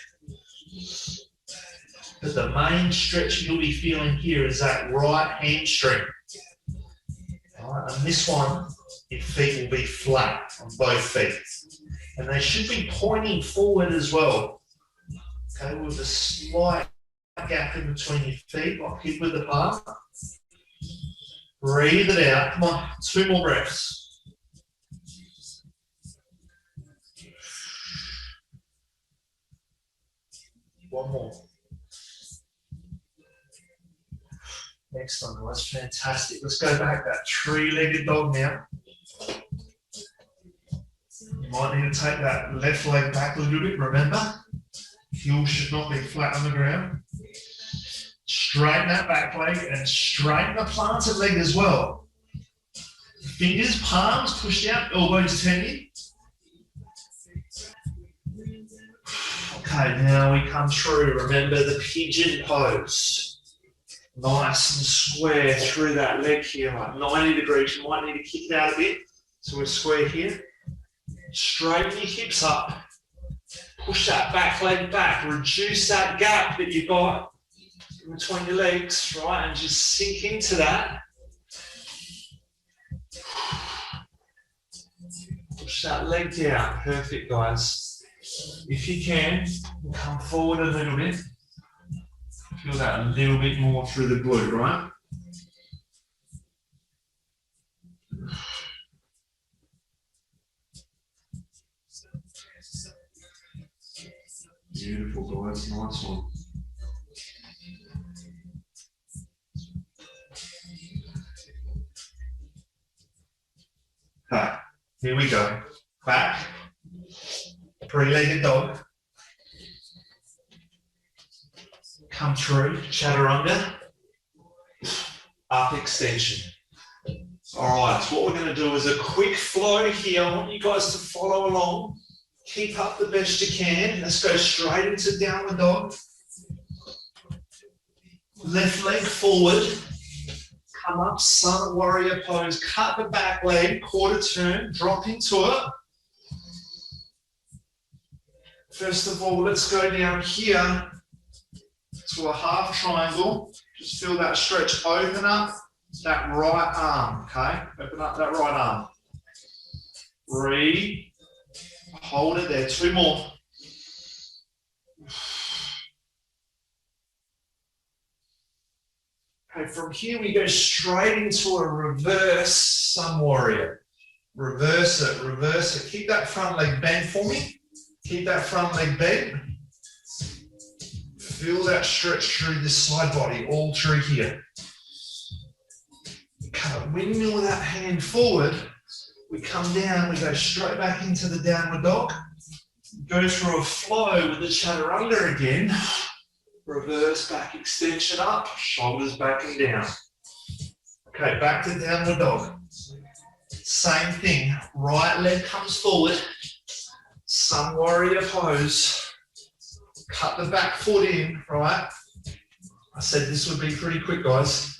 But the main stretch you'll be feeling here is that right hamstring. All right, and this one, your feet will be flat on both feet. And they should be pointing forward as well. Okay, with a slight gap in between your feet, like hip width apart. Breathe it out. Come on, 2 more breaths. One more. Excellent, that's fantastic. Let's go back that three-legged dog now. You might need to take that left leg back a little bit, remember? Heel should not be flat on the ground. Straighten that back leg and straighten the planted leg as well. Fingers, palms pushed out, elbows turn in. Okay, now we come through. Remember the pigeon pose. Nice and square through that leg here, like 90 degrees. You might need to kick it out a bit. So we're square here. Straighten your hips up. Push that back leg back. Reduce that gap that you got in between your legs, right? And just sink into that. Push that leg down. Perfect, guys. If you can, come forward a little bit. Feel that a little bit more through the glute, right? Beautiful, guys. Nice one. Okay, here we go. Back. Three-legged dog. Come through, chaturanga. Up extension. All right, so what we're going to do is a quick flow here. I want you guys to follow along. Keep up the best you can. Let's go straight into downward dog. Left leg forward. Come up, sun warrior pose. Cut the back leg, quarter turn, drop into it. First of all, let's go down here to a half triangle. Just feel that stretch. Open up that right arm, okay? Open up that right arm. Breathe. Hold it there. Two more. Okay, from here we go straight into a reverse sun warrior. Reverse it, reverse it. Keep that front leg bent for me. Keep that front leg bent. Feel that stretch through this side body, all through here. Okay, windmill that hand forward. We come down, we go straight back into the downward dog. Go through a flow with the chaturanga again. Reverse back extension up, shoulders back and down. Okay, back to downward dog. Same thing, right leg comes forward. Sun warrior pose. Cut the back foot in, right? I said this would be pretty quick, guys.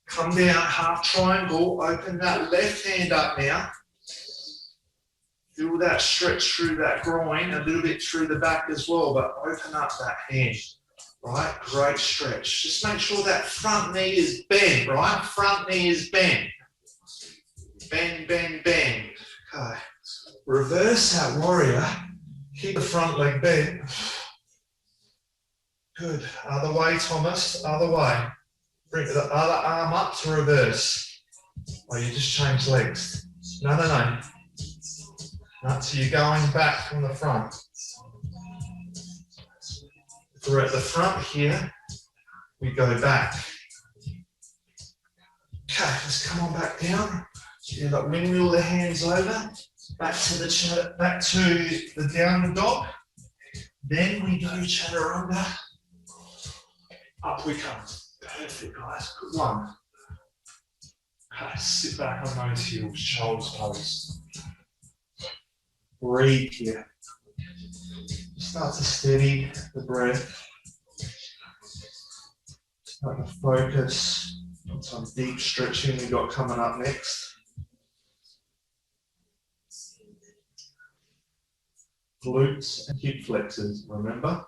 Come down, half triangle, open that left hand up now. Feel that stretch through that groin, a little bit through the back as well, but open up that hand, right? Great stretch. Just make sure that front knee is bent, right? Front knee is bent. Bend, bend, bend. Okay. Reverse that warrior. Keep the front leg bent. Good. Other way, Thomas. Other way. Bring the other arm up to reverse. Oh, you just changed legs. No, no, no. No, so you're going back from the front. If we're at the front here, we go back. Okay, let's come on back down. You got windmill the hands over. Back to the downward dog. Then we go chaturanga. Up we come. Perfect, guys. Good one. Okay, sit back on those heels, child's pose. Breathe here. Start to steady the breath. Start to focus on some deep stretching we've got coming up next. Glutes and hip flexors, remember?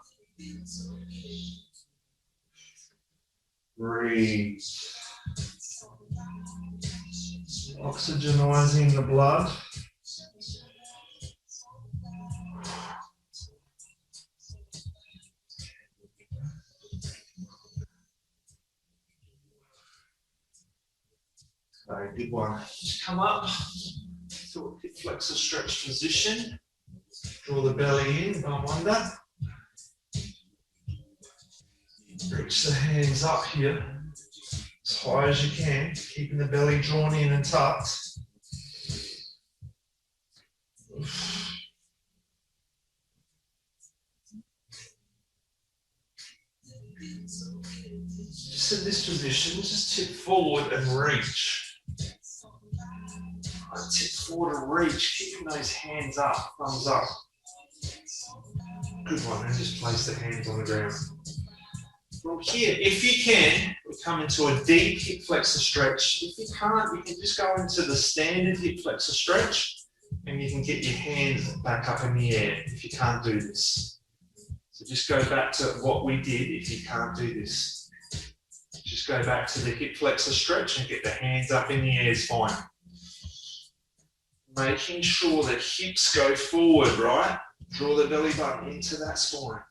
Breathe. Oxygenizing the blood. Okay, good one. Just come up to a hip flexor stretch position. Draw the belly in, bum under. Reach the hands up here as high as you can, keeping the belly drawn in and tucked. Just in this position, just tip forward and reach. Tip forward and reach, keeping those hands up, thumbs up. Good one, and just place the hands on the ground. From here, if you can, we come into a deep hip flexor stretch. If you can't, you can just go into the standard hip flexor stretch and you can get your hands back up in the air if you can't do this. So just go back to what we did if you can't do this. Just go back to the hip flexor stretch and get the hands up in the air is fine. Making sure the hips go forward, right? Draw the belly button into that spine.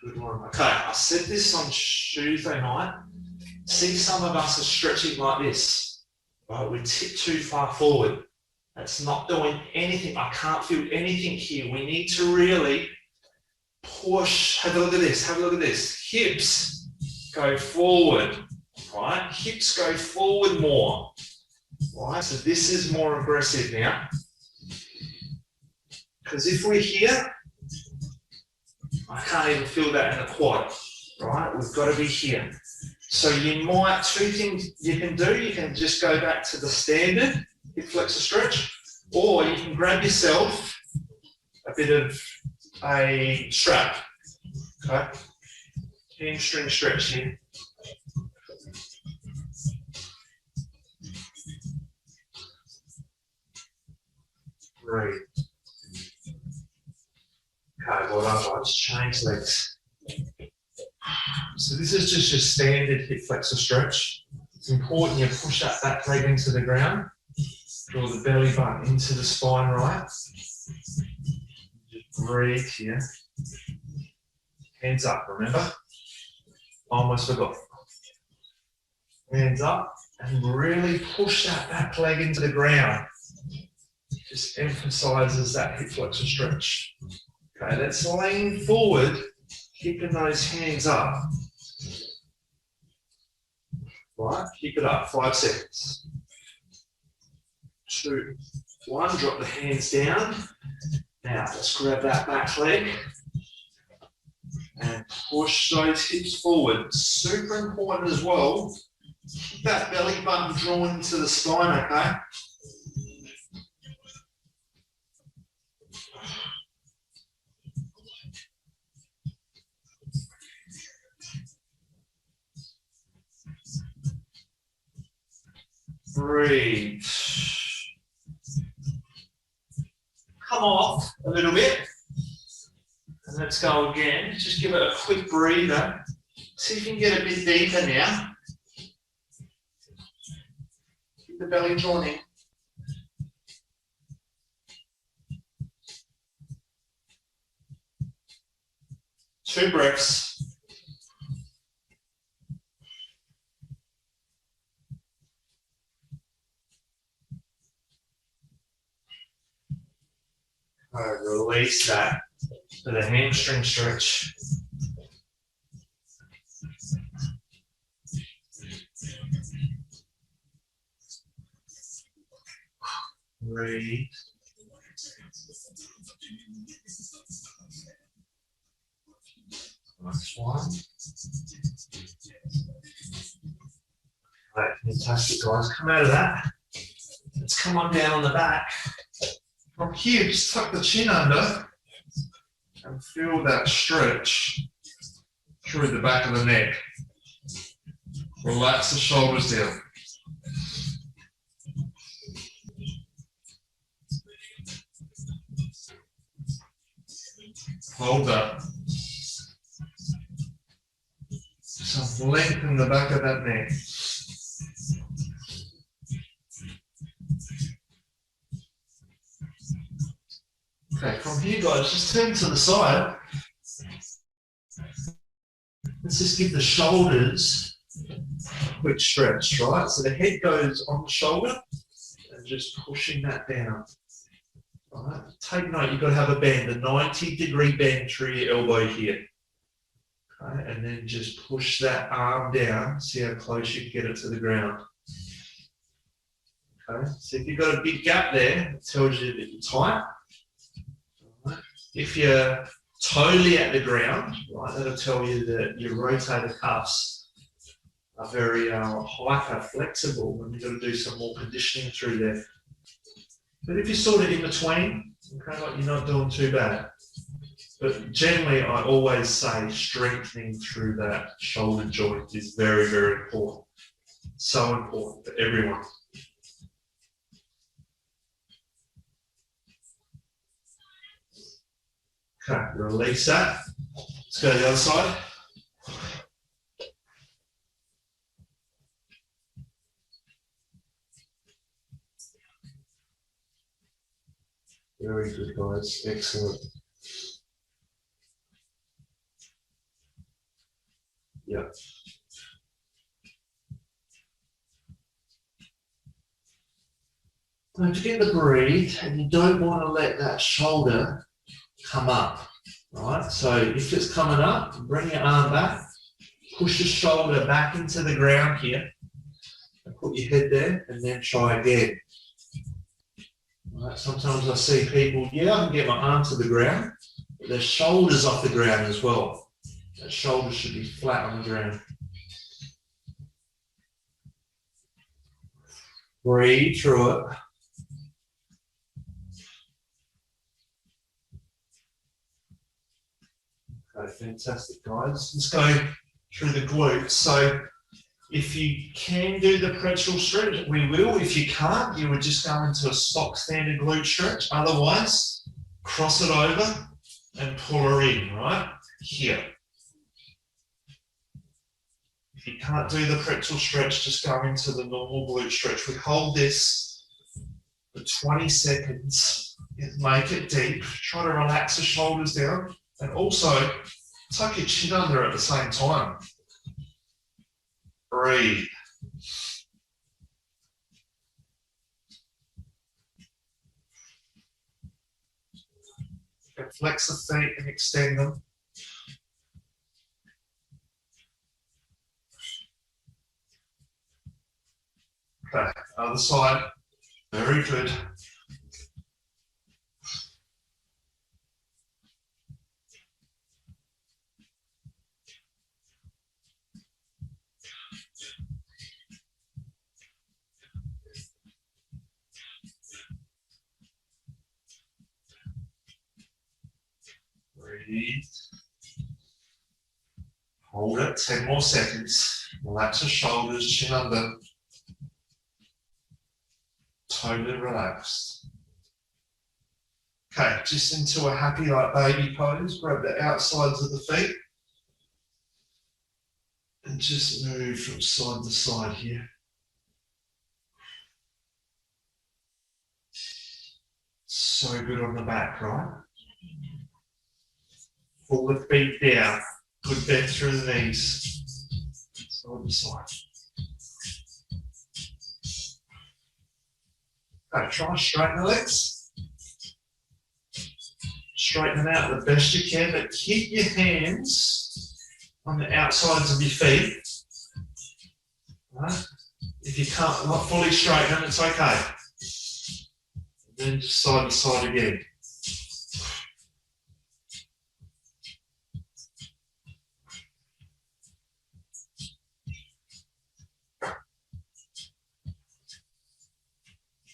Good one. Okay, I said this on Tuesday night. See, some of us are stretching like this. Right? We tip too far forward. That's not doing anything. I can't feel anything here. We need to really push. Have a look at this. Have a look at this. Hips go forward. Right? Hips go forward more. Right? So this is more aggressive now. Because if we're here, I can't even feel that in the quad, right? We've got to be here. So you might, two things you can do, you can just go back to the standard hip flexor stretch, or you can grab yourself a bit of a strap, okay? Hamstring stretch here. Breathe. Okay, well done, guys. Change legs. So this is just your standard hip flexor stretch. It's important you push that back leg into the ground. Draw the belly button into the spine, right? Just breathe here. Hands up, remember? Almost forgot. Hands up and really push that back leg into the ground. Just emphasizes that hip flexor stretch. Okay, let's lean forward, keeping those hands up. Right, keep it up, 5 seconds. 2, 1, drop the hands down. Now, let's grab that back leg and push those hips forward. Super important as well. Keep that belly button drawn into the spine, okay? Breathe. Come off a little bit. And let's go again. Just give it a quick breather. See if you can get a bit deeper now. Keep the belly drawn in. Two breaths. Release that to the hamstring stretch. Breathe. Next one. All right, fantastic, guys. Come out of that. Let's come on down on the back. From here, just tuck the chin under and feel that stretch through the back of the neck. Relax the shoulders down. Hold that. Just lengthen the back of that neck. Okay, from here, guys, just turn to the side. Let's just give the shoulders a quick stretch, right? So the head goes on the shoulder and just pushing that down. All right. Take note, you've got to have a bend, a 90-degree bend through your elbow here. Okay, and then just push that arm down, see how close you can get it to the ground. Okay, so if you've got a big gap there, it tells you that you're tight. If you're totally at the ground, right, that'll tell you that your rotator cuffs are very hyper flexible, and we've got to do some more conditioning through there. But if you're sort of in between, okay, like you're not doing too bad. But generally, I always say strengthening through that shoulder joint is very, very important. So important for everyone. Okay, release that. Let's go to the other side. Very good, guys. Excellent. Yeah. Don't forget to breathe, and you don't want to let that shoulder come up, right? So if it's coming up, bring your arm back, push the shoulder back into the ground here, and put your head there, and then try again. Right? Sometimes I see people, yeah, I can get my arm to the ground, but their shoulder's off the ground as well. That shoulder should be flat on the ground. Breathe through it. Okay, fantastic, guys. Let's go through the glutes. So if you can do the pretzel stretch, we will. If you can't, you would just go into a stock standard glute stretch. Otherwise, cross it over and pull her in, right? Here. If you can't do the pretzel stretch, just go into the normal glute stretch. We hold this for 20 seconds. Make it deep. Try to relax the shoulders down. And also, tuck your chin under at the same time. Breathe. Flex the feet and extend them. Okay, other side. Very good. Breathe. Hold it, 10 more seconds. Relax the shoulders, chin under. Totally relaxed. Okay, just into a happy like baby pose. Grab the outsides of the feet. And just move from side to side here. So good on the back, right? Pull the feet down. Good bend through the knees. Side to side. Okay, try and straighten the legs. Straighten them out the best you can, but keep your hands on the outsides of your feet. Right? If you can't not fully straighten them, it's okay. And then just side to side again.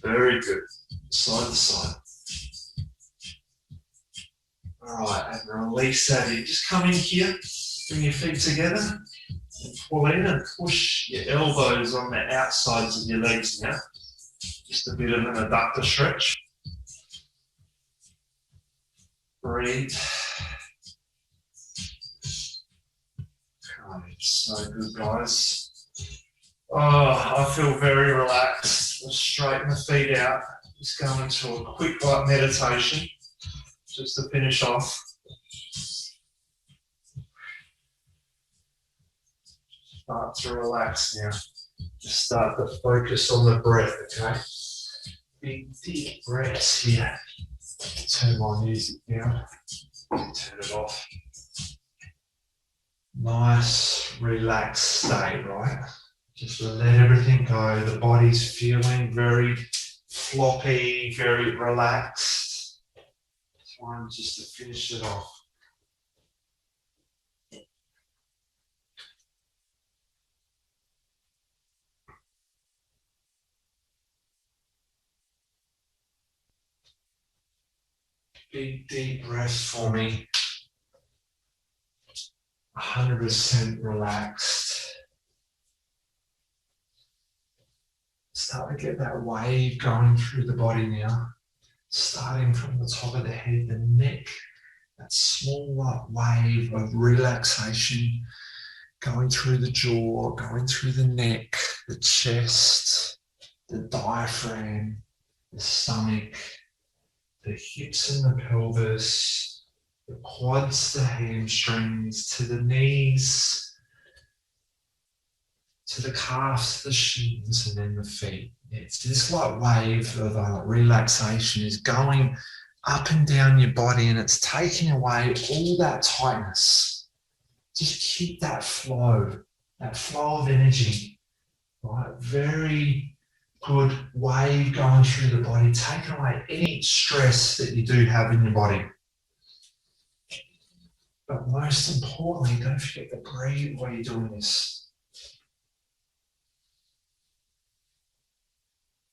Very good. Side to side. All right, and release that in. Just come in here, bring your feet together, and pull in and push your elbows on the outsides of your legs now. Just a bit of an adductor stretch. Breathe. Okay, so good, guys. Oh, I feel very relaxed. Let's straighten the feet out. Just go into a quick light meditation just to finish off. Start to relax now. Just start to focus on the breath, okay? Big deep breaths here. Turn my music down. Turn it off. Nice, relaxed state, right? Just let everything go. The body's feeling very floppy, very relaxed. This one just to finish it off. big deep breath for me. 100% relaxed. Start to get that wave going through the body now. Starting from the top of the head, the neck, that small wave of relaxation going through the jaw, going through the neck, the chest, the diaphragm, the stomach, the hips and the pelvis, the quads, the hamstrings, to the knees, to the calves, the shins, and then the feet. It's this like wave of relaxation is going up and down your body, and it's taking away all that tightness. Just keep that flow of energy, right? Very good wave going through the body, taking away any stress that you do have in your body. But most importantly, don't forget to breathe while you're doing this.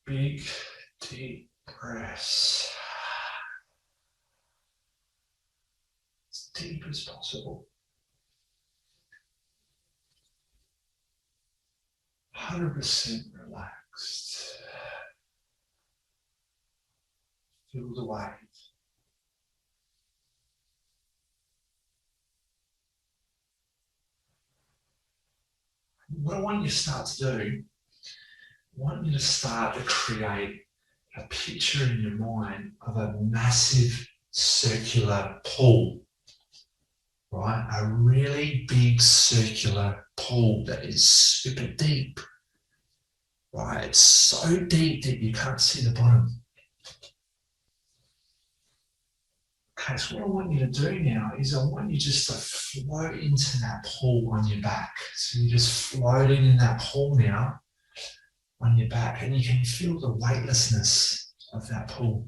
Big, deep breaths. As deep as possible. 100% relaxed. Feel the wave. What I want you to start to do, I want you to start to create a picture in your mind of a massive circular pool, right? A really big circular pool that is super deep, right? It's so deep that you can't see the bottom. Okay, so what I want you to do now is I want you just to float into that pool on your back. So you're just floating in that pool now on your back, and you can feel the weightlessness of that pool.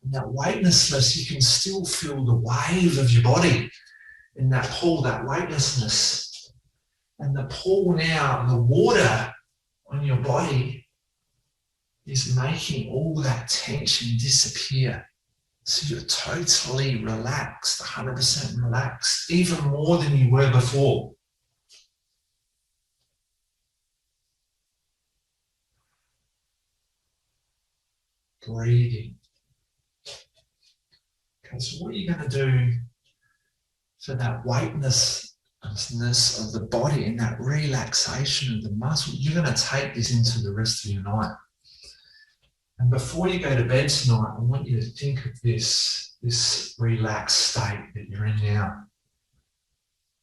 And that weightlessness, you can still feel the wave of your body in that pool, that weightlessness. And the pool now, the water on your body is making all that tension disappear. So you're totally relaxed, 100% relaxed, even more than you were before. Breathing. Okay, so what are you going to do for that weightlessness of the body and that relaxation of the muscle? You're going to take this into the rest of your night. And before you go to bed tonight, I want you to think of this relaxed state that you're in now.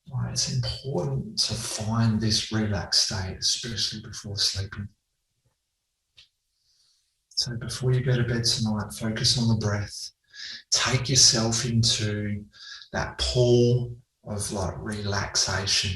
Right, it's important to find this relaxed state, especially before sleeping. So before you go to bed tonight, focus on the breath. Take yourself into that pool of like relaxation.